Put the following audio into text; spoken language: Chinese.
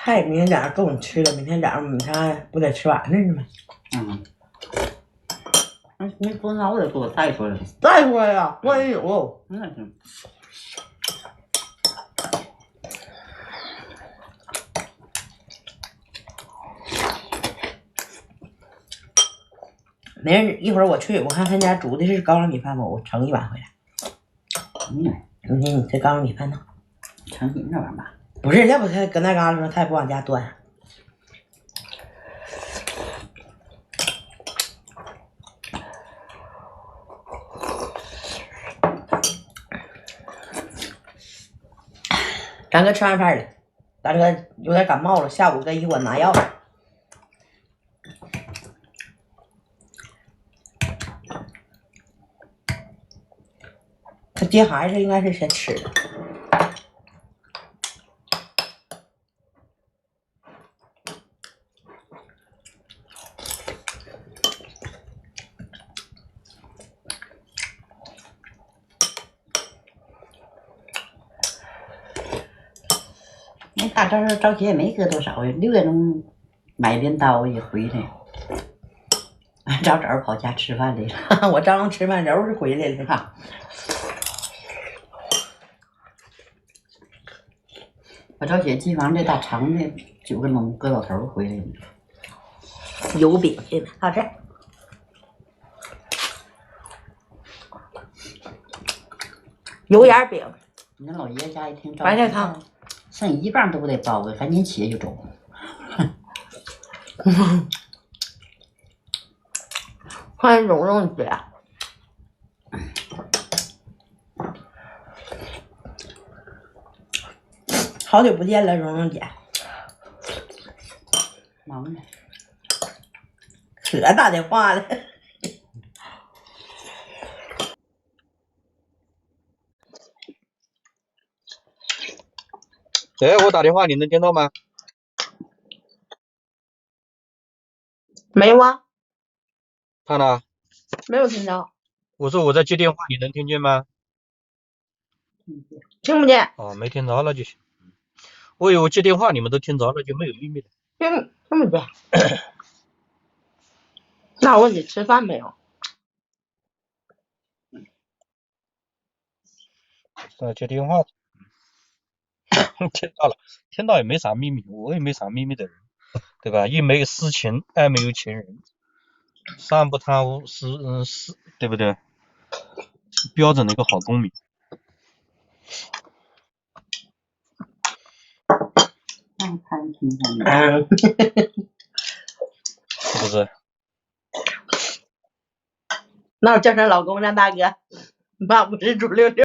菜明天早上够你吃的，明天早上不得吃晚饭吗？没多少，我得给我带出来。带出来呀，万一有。那行。没事，一会儿我去，我看他家煮的是高粱米饭不？我盛一碗回来。明天你吃高粱米饭呢？盛你那碗吧。不是，要不他搁那嘎达他也不往家端。咱哥吃完饭了，咱哥有点感冒了，下午跟医馆拿药。他接孩子应该是先吃的。那大早上早起也没隔多少呀，6点钟买镰刀也回来，早早跑家吃饭来了。我刚吃饭，柔是回来了哈。我早起机房这大长的9个钟，搁老头回来了。油饼去了，好吃。油盐饼。你那老爷家一听白菜汤，剩1磅都不得包个，赶紧起来就走。欢迎蓉蓉姐。好久不见了，蓉蓉姐。忙呢。可打电话了。哎，我打电话你能听到吗？没有啊。看了。没有听到。我说我在接电话，你能听见吗？听不见。哦，没听着那就行。我以为我接电话你们都听着了，就没有秘密了。听不见。那我问你吃饭没有？在接电话。听到了，听到也没啥秘密，我也没啥秘密的人，对吧？一没有私情，二没有情人，三不贪污，四对不对？标准的一个好公民。是不是？那我叫声老公让大哥，爸不是猪六六。